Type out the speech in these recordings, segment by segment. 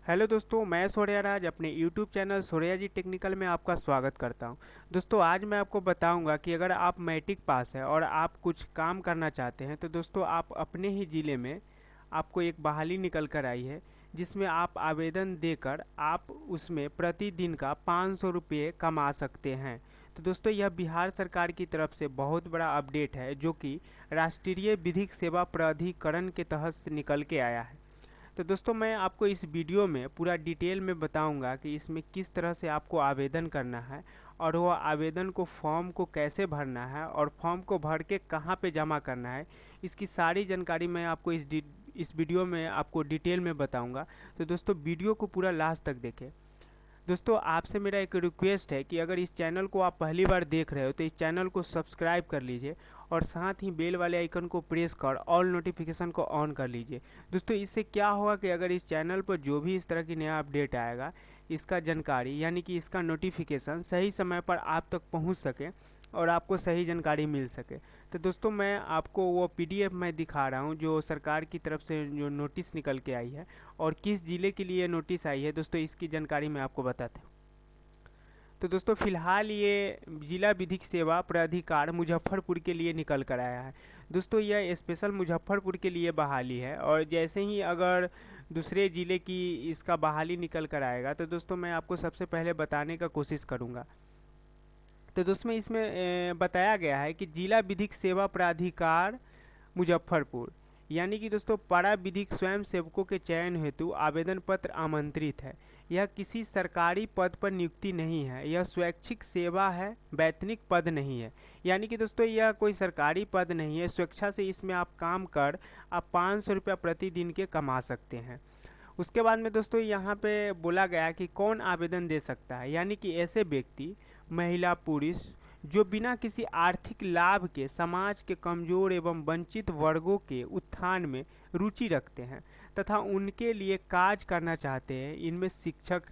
Hello दोस्तों, मैं सोर्या राज अपने यूट्यूब चैनल सोर्या जी टेक्निकल में आपका स्वागत करता हूं। दोस्तों, आज मैं आपको बताऊंगा कि अगर आप मैट्रिक पास है और आप कुछ काम करना चाहते हैं तो दोस्तों आप अपने ही ज़िले में आपको एक बहाली निकल कर आई है, जिसमें आप आवेदन देकर आप उसमें प्रतिदिन का 500 रुपये कमा सकते हैं। तो दोस्तों, यह बिहार सरकार की तरफ से बहुत बड़ा अपडेट है, जो कि राष्ट्रीय विधिक सेवा प्राधिकरण के तहत से निकल के आया है। तो दोस्तों, मैं आपको इस वीडियो में पूरा डिटेल में बताऊंगा कि इसमें किस तरह से आपको आवेदन करना है और वो आवेदन को फॉर्म को कैसे भरना है और फॉर्म को भर के कहाँ पे जमा करना है। इसकी सारी जानकारी मैं आपको इस वीडियो में आपको डिटेल में बताऊंगा। तो दोस्तों, वीडियो को पूरा लास्ट तक देखें। दोस्तों, आपसे मेरा एक रिक्वेस्ट है कि अगर इस चैनल को आप पहली बार देख रहे हो तो इस चैनल को सब्सक्राइब कर लीजिए और साथ ही बेल वाले आइकन को प्रेस कर ऑल नोटिफिकेशन को ऑन कर लीजिए। दोस्तों, इससे क्या होगा कि अगर इस चैनल पर जो भी इस तरह की नया अपडेट आएगा, इसका जानकारी यानी कि इसका नोटिफिकेशन सही समय पर आप तक पहुंच सके और आपको सही जानकारी मिल सके। तो दोस्तों, मैं आपको वो पीडीएफ मैं दिखा रहा हूँ जो सरकार की तरफ से जो नोटिस निकल के आई है और किस ज़िले के लिए नोटिस आई है। दोस्तों, इसकी जानकारी मैं आपको बताता हूँ। तो दोस्तों, फिलहाल ये जिला विधिक सेवा प्राधिकार मुजफ्फरपुर के लिए निकल कर आया है। दोस्तों, यह स्पेशल मुजफ्फरपुर के लिए बहाली है और जैसे ही अगर दूसरे ज़िले की इसका बहाली निकल कर आएगा तो दोस्तों मैं आपको सबसे पहले बताने का कोशिश करूँगा। तो दोस्तों, इसमें बताया गया है कि जिला विधिक सेवा प्राधिकार मुजफ्फरपुर यानी कि दोस्तों पारा विधिक स्वयं सेवकों के चयन हेतु आवेदन पत्र आमंत्रित है। यह किसी सरकारी पद पर नियुक्ति नहीं है, यह स्वैच्छिक सेवा है, वैतनिक पद नहीं है। यानी कि दोस्तों यह कोई सरकारी पद नहीं है, स्वेच्छा से इसमें आप काम कर आप 500 रुपया प्रतिदिन के कमा सकते हैं। उसके बाद में दोस्तों यहाँ पे बोला गया कि कौन आवेदन दे सकता है, यानी कि ऐसे व्यक्ति, महिला, पुरुष जो बिना किसी आर्थिक लाभ के समाज के कमजोर एवं वंचित वर्गों के उत्थान में रुचि रखते हैं तथा उनके लिए कार्य करना चाहते हैं। इनमें शिक्षक,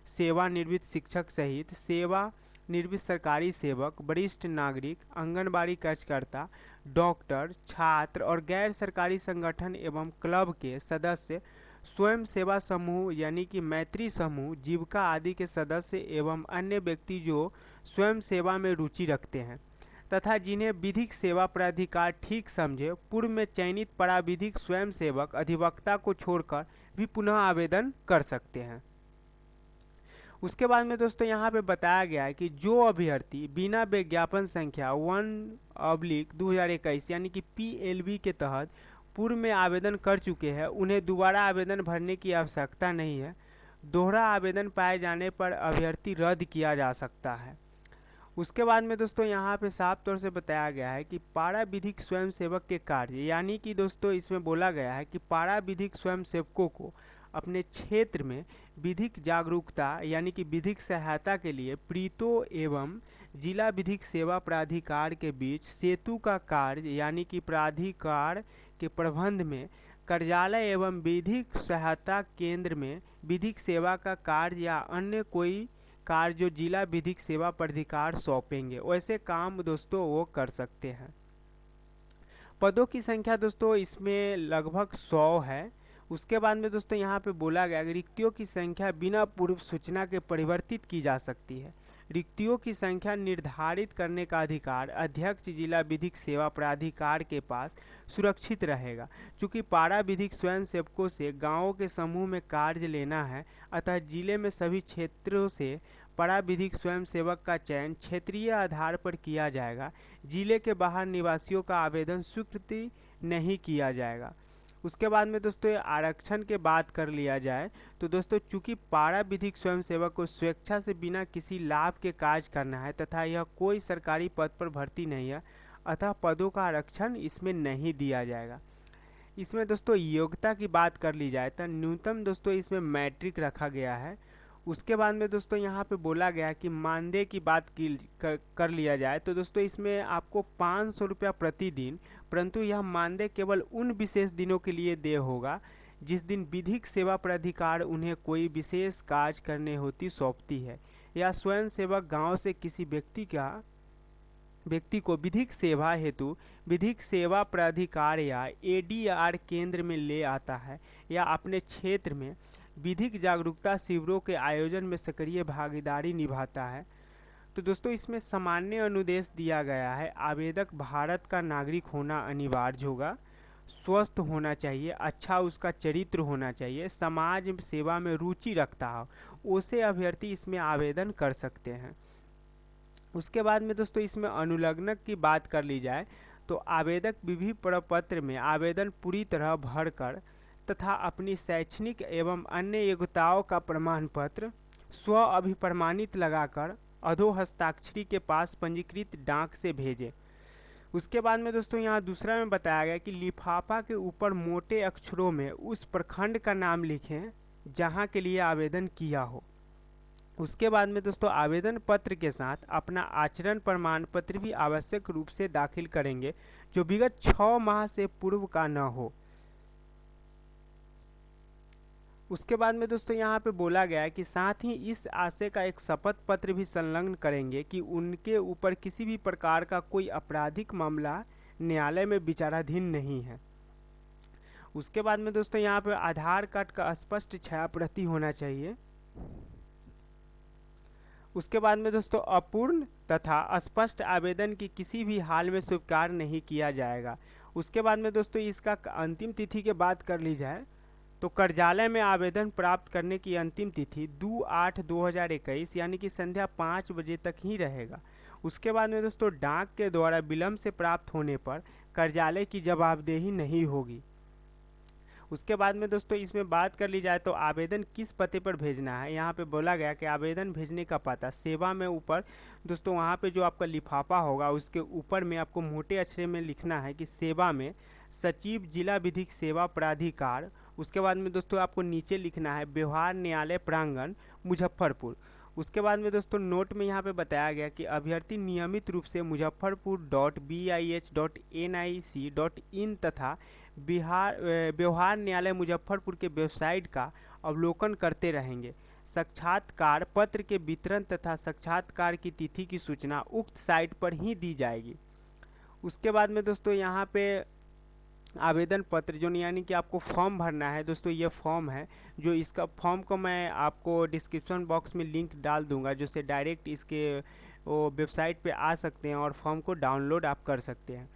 सेवानिवृत्त शिक्षक सहित सेवा निवृत्त सरकारी सेवक, वरिष्ठ नागरिक, आंगनबाड़ी कार्यकर्ता, डॉक्टर, छात्र और गैर सरकारी संगठन एवं क्लब के सदस्य, स्वयं सेवा समूह यानी कि मैत्री समूह, जीविका आदि के सदस्य एवं अन्य व्यक्ति जो स्वयं सेवा में रुचि रखते हैं तथा जिन्हें विधिक सेवा प्राधिकार ठीक समझे, पूर्व में चयनित पराविधिक स्वयं सेवक अधिवक्ता को छोड़कर भी पुनः आवेदन कर सकते हैं। उसके बाद में दोस्तों यहाँ पे बताया गया है कि जो अभ्यर्थी बिना विज्ञापन संख्या 1/2021 यानी कि PLB के तहत पूर्व में आवेदन कर चुके हैं, उन्हें दोबारा आवेदन भरने की आवश्यकता नहीं है। दोहरा आवेदन पाए जाने पर अभ्यर्थी रद्द किया जा सकता है। उसके बाद में दोस्तों यहाँ पे साफ तौर से बताया गया है कि पारा विधिक स्वयं सेवक के कार्य, यानी कि दोस्तों इसमें बोला गया है कि पारा विधिक स्वयं सेवकों को अपने क्षेत्र में विधिक जागरूकता यानी कि विधिक सहायता के लिए प्रीतो एवं जिला विधिक सेवा प्राधिकार के बीच सेतु का कार्य यानी कि प्राधिकार के प्रबंध में कार्यालय एवं विधिक सहायता केंद्र में विधिक सेवा का कार्य या अन्य कोई कार्य जो जिला विधिक सेवा प्राधिकार सौंपेंगे, वैसे काम दोस्तों वो कर सकते हैं। पदों की संख्या दोस्तों इसमें लगभग 100 है। उसके बाद में दोस्तों यहाँ पे बोला गया कि रिक्तियों की संख्या बिना पूर्व सूचना के परिवर्तित की जा सकती है। रिक्तियों की संख्या निर्धारित करने का अधिकार अध्यक्ष जिला विधिक सेवा प्राधिकार के पास सुरक्षित रहेगा। चूँकि पारा विधिक स्वयं सेवकों से गाँवों के समूह में कार्य लेना है, अतः जिले में सभी क्षेत्रों से पारा विधिक स्वयं सेवक का चयन क्षेत्रीय आधार पर किया जाएगा। जिले के बाहर निवासियों का आवेदन स्वीकृति नहीं किया जाएगा। उसके बाद में दोस्तों आरक्षण के बात कर लिया जाए तो दोस्तों चूंकि पारा विधिक स्वयं सेवक को स्वेच्छा से बिना किसी लाभ के कार्य करना है तथा यह कोई सरकारी पद पर भर्ती नहीं है, अतः पदों का आरक्षण इसमें नहीं दिया जाएगा। इसमें दोस्तों योग्यता की बात कर ली जाए तो न्यूनतम दोस्तों इसमें मैट्रिक रखा गया है। उसके बाद में दोस्तों यहाँ पे बोला गया है कि मानदेय की बात कर लिया जाए तो दोस्तों इसमें आपको 500 रुपया प्रतिदिन, परंतु यह मानदेय केवल उन विशेष दिनों के लिए देय होगा जिस दिन विधिक सेवा प्राधिकार उन्हें कोई विशेष कार्य करने होती सौंपती है या स्वयं सेवक गाँव से किसी व्यक्ति को विधिक सेवा हेतु विधिक सेवा प्राधिकार या ADR केंद्र में ले आता है या अपने क्षेत्र में विधिक जागरूकता शिविरों के आयोजन में सक्रिय भागीदारी निभाता है। तो दोस्तों इसमें सामान्य अनुदेश दिया गया है, आवेदक भारत का नागरिक होना अनिवार्य होगा, स्वस्थ होना चाहिए, अच्छा उसका चरित्र होना चाहिए, समाज सेवा में रुचि रखता हो, उसे अभ्यर्थी इसमें आवेदन कर सकते हैं। उसके बाद में दोस्तों इसमें अनुलग्नक की बात कर ली जाए तो आवेदक विधि प्रपत्र में आवेदन पूरी तरह भरकर तथा अपनी शैक्षणिक एवं अन्य योग्यताओं का प्रमाण पत्र स्व अभिप्रमाणित लगाकर अधो हस्ताक्षरी के पास पंजीकृत डाक से भेजे। उसके बाद में दोस्तों यहाँ दूसरा में बताया गया कि लिफाफा के ऊपर मोटे अक्षरों में उस प्रखंड का नाम लिखें जहाँ के लिए आवेदन किया हो। उसके बाद में दोस्तों आवेदन पत्र के साथ अपना आचरण प्रमाण पत्र भी आवश्यक रूप से दाखिल करेंगे जो विगत 6 माह से पूर्व का न हो। उसके बाद में दोस्तों यहाँ पे बोला गया है कि साथ ही इस आशय का एक शपथ पत्र भी संलग्न करेंगे कि उनके ऊपर किसी भी प्रकार का कोई आपराधिक मामला न्यायालय में विचाराधीन नहीं है। उसके बाद में दोस्तों यहाँ पे आधार कार्ड का स्पष्ट छाया प्रति होना चाहिए। उसके बाद में दोस्तों अपूर्ण तथा अस्पष्ट आवेदन की किसी भी हाल में स्वीकार नहीं किया जाएगा। उसके बाद में दोस्तों इसका अंतिम तिथि की बात कर ली जाए तो कार्यालय में आवेदन प्राप्त करने की अंतिम तिथि 2/8/2021 यानी कि संध्या 5 बजे तक ही रहेगा। उसके बाद में दोस्तों डाक के द्वारा विलम्ब से प्राप्त होने पर कार्यालय की जवाबदेही नहीं होगी। उसके बाद में दोस्तों इसमें बात कर ली जाए तो आवेदन किस पते पर भेजना है। यहाँ पे बोला गया कि आवेदन भेजने का पता सेवा में ऊपर दोस्तों वहाँ पे जो आपका लिफाफा होगा उसके ऊपर में आपको मोटे अक्षर में लिखना है कि सेवा में सचिव जिला विधिक सेवा प्राधिकार। उसके बाद में दोस्तों आपको नीचे लिखना है व्यवहार न्यायालय प्रांगण मुजफ्फरपुर। उसके बाद में दोस्तों नोट में यहाँ पे बताया गया कि अभ्यर्थी नियमित रूप से मुजफ्फरपुर.bih.nic.in तथा व्यवहार न्यायालय मुजफ्फरपुर के वेबसाइट का अवलोकन करते रहेंगे। साक्षात्कार पत्र के वितरण तथा साक्षात्कार की तिथि की सूचना उक्त साइट पर ही दी जाएगी। उसके बाद में दोस्तों यहाँ पे आवेदन पत्र जो यानी कि आपको फॉर्म भरना है दोस्तों, ये फॉर्म है जो इसका फॉर्म को मैं आपको डिस्क्रिप्शन बॉक्स में लिंक डाल दूंगा जिससे डायरेक्ट इसके वो वेबसाइट पे आ सकते हैं और फॉर्म को डाउनलोड आप कर सकते हैं।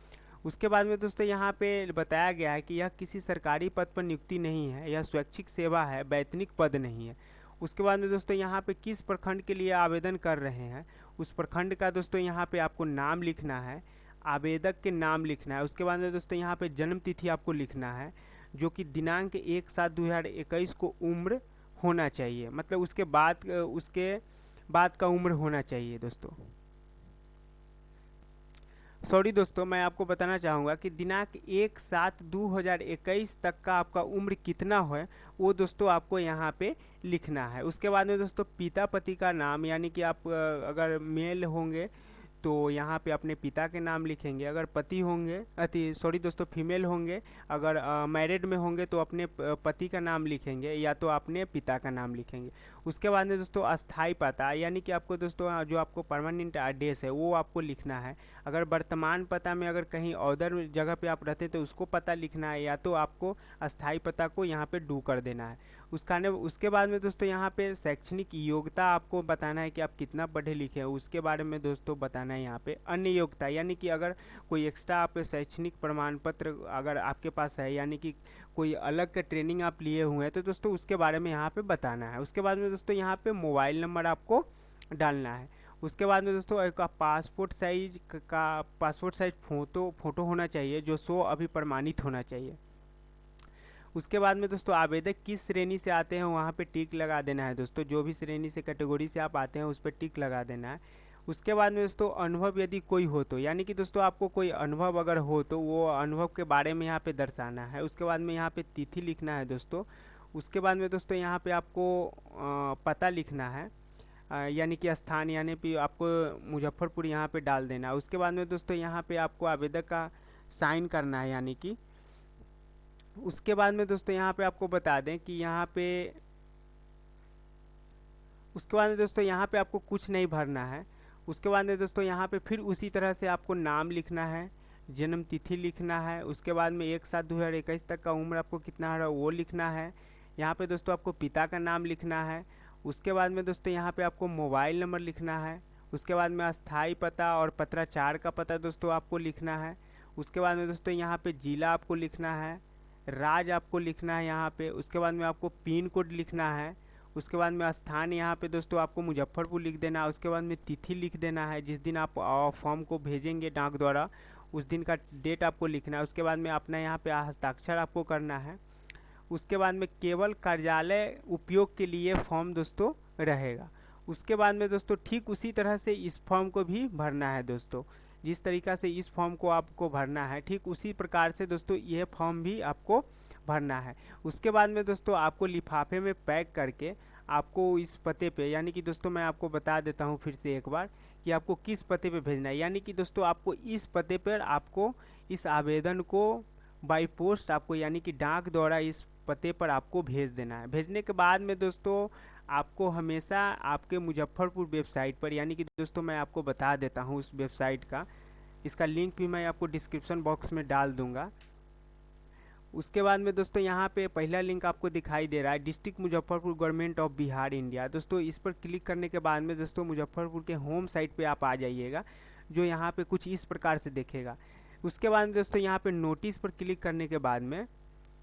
उसके बाद में दोस्तों यहाँ पे बताया गया है कि यह किसी सरकारी पद पर नियुक्ति नहीं है, यह स्वैच्छिक सेवा है, वैतनिक पद नहीं है। उसके बाद में दोस्तों यहाँ पे किस प्रखंड के लिए आवेदन कर रहे हैं उस प्रखंड का दोस्तों यहाँ पे आपको नाम लिखना है, आवेदक के नाम लिखना है। उसके बाद में दोस्तों यहाँ पे जन्म तिथि आपको लिखना है जो कि दिनांक 1/7/2021 को उम्र होना चाहिए, मतलब उसके बाद का उम्र होना चाहिए दोस्तों। सॉरी दोस्तों, मैं आपको बताना चाहूँगा कि दिनांक 1/7/2021 तक का आपका उम्र कितना है वो दोस्तों आपको यहाँ पे लिखना है। उसके बाद में दोस्तों पिता पति का नाम यानी कि आप अगर मेल होंगे तो यहाँ पे अपने पिता के नाम लिखेंगे, अगर पति होंगे सॉरी दोस्तों फीमेल होंगे अगर मैरिड में होंगे तो अपने पति का नाम लिखेंगे या तो अपने पिता का नाम लिखेंगे। उसके बाद में दोस्तों अस्थाई पता यानी कि आपको दोस्तों जो आपको परमानेंट एड्रेस है वो आपको लिखना है। अगर वर्तमान पता में अगर कहीं अदर जगह पे आप रहते तो उसको पता लिखना है या तो आपको अस्थाई पता को यहाँ पे डू कर देना है। उसके बाद में दोस्तों यहाँ पे शैक्षणिक योग्यता आपको बताना है कि आप कितना पढ़े लिखे हैं, उसके बारे में दोस्तों बताना है। यहाँ पे अन्य योग्यता यानी कि अगर कोई एक्स्ट्रा आप शैक्षणिक प्रमाण पत्र अगर आपके पास है यानी कि कोई अलग का ट्रेनिंग आप लिए हुए हैं तो दोस्तों उसके बारे में यहाँ पे बताना है। उसके बाद में दोस्तों यहाँ पे मोबाइल नंबर आपको डालना है। उसके बाद में दोस्तों एक पासपोर्ट साइज फोटो होना चाहिए जो 100 अभी प्रमाणित होना चाहिए। उसके बाद में दोस्तों आवेदक किस श्रेणी से आते हैं वहाँ पे टिक लगा देना है दोस्तों, जो भी श्रेणी से कैटेगरी से आप आते हैं उस पर टिक लगा देना है। उसके बाद में दोस्तों अनुभव यदि कोई हो तो यानी कि दोस्तों आपको कोई अनुभव अगर हो तो वो अनुभव के बारे में यहाँ पे दर्शाना है। उसके बाद में यहाँ पे तिथि लिखना है दोस्तों। उसके बाद में दोस्तों यहाँ पे आपको पता लिखना है यानी कि स्थान यानी कि आपको मुजफ्फरपुर यहाँ पे डाल देना है। उसके बाद में दोस्तों यहाँ पे आपको आवेदक का साइन करना है यानी कि उसके बाद में दोस्तों यहाँ पे आपको बता दें कि यहाँ पे उसके बाद में दोस्तों यहाँ पे आपको कुछ नहीं भरना है। उसके बाद में दोस्तों यहाँ पे फिर उसी तरह से आपको नाम लिखना है, जन्म तिथि लिखना है। उसके बाद में 1/7/2021 तक का उम्र आपको कितना है वो लिखना है। यहाँ पे दोस्तों आपको पिता का नाम लिखना है। उसके बाद में दोस्तों यहाँ पे आपको मोबाइल नंबर लिखना है। उसके बाद में अस्थाई पता और पत्राचार का पता दोस्तों आपको लिखना है। उसके बाद में दोस्तों यहाँ पे जिला आपको लिखना है, राज्य आपको लिखना है यहाँ पे। उसके बाद में आपको पिन कोड लिखना है। उसके बाद में स्थान यहाँ पे दोस्तों आपको मुजफ्फरपुर लिख देना है। उसके बाद में तिथि लिख देना है, जिस दिन आप फॉर्म को भेजेंगे डाक द्वारा उस दिन का डेट आपको लिखना है। उसके बाद में अपना यहाँ पे हस्ताक्षर आपको करना है। उसके बाद में केवल कार्यालय उपयोग के लिए फॉर्म दोस्तों रहेगा। उसके बाद में दोस्तों ठीक उसी तरह से इस फॉर्म को भी भरना है दोस्तों। जिस तरीक़ा से इस फॉर्म को आपको भरना है ठीक उसी प्रकार से दोस्तों यह फॉर्म भी आपको भरना है। उसके बाद में दोस्तों आपको लिफाफे में पैक करके आपको इस पते पे, यानी कि दोस्तों मैं आपको बता देता हूँ फिर से एक बार कि आपको किस पते पे भेजना है। यानी कि दोस्तों आपको इस पते पर आपको इस आवेदन को बाय पोस्ट आपको, यानी कि डाक द्वारा इस पते पर आपको भेज देना है। भेजने के बाद में दोस्तों आपको हमेशा आपके मुजफ्फरपुर वेबसाइट पर, यानी कि दोस्तों मैं आपको बता देता हूँ उस वेबसाइट का, इसका लिंक भी मैं आपको डिस्क्रिप्शन बॉक्स में डाल दूंगा। उसके बाद में दोस्तों यहाँ पे पहला लिंक आपको दिखाई दे रहा है, district Muzaffarpur government of Bihar India. दोस्तों इस पर क्लिक करने के बाद में दोस्तों मुजफ्फरपुर के होम साइट पे आप आ जाइएगा, जो यहाँ पे कुछ इस प्रकार से दिखेगा। उसके बाद में दोस्तों यहाँ पे नोटिस पर क्लिक करने के बाद में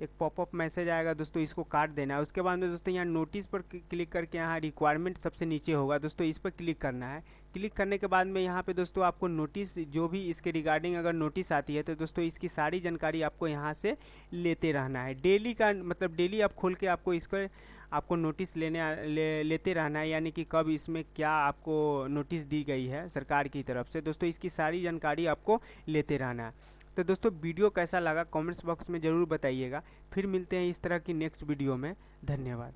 एक पॉपअप मैसेज आएगा दोस्तों, इसको काट देना है। उसके बाद में दोस्तों यहाँ नोटिस पर क्लिक करके यहाँ रिक्वायरमेंट सबसे नीचे होगा दोस्तों, इस पर क्लिक करना है। क्लिक करने के बाद में यहाँ पे दोस्तों आपको नोटिस जो भी इसके रिगार्डिंग अगर नोटिस आती है तो दोस्तों इसकी सारी जानकारी आपको यहाँ से लेते रहना है। डेली का मतलब डेली आप खोल के आपको इसको आपको नोटिस लेते रहना है, यानी कि कब इसमें क्या आपको नोटिस दी गई है सरकार की तरफ से। दोस्तों इसकी सारी जानकारी आपको लेते रहना है। तो दोस्तों वीडियो कैसा लगा कमेंट्स बॉक्स में ज़रूर बताइएगा। फिर मिलते हैं इस तरह की नेक्स्ट वीडियो में। धन्यवाद।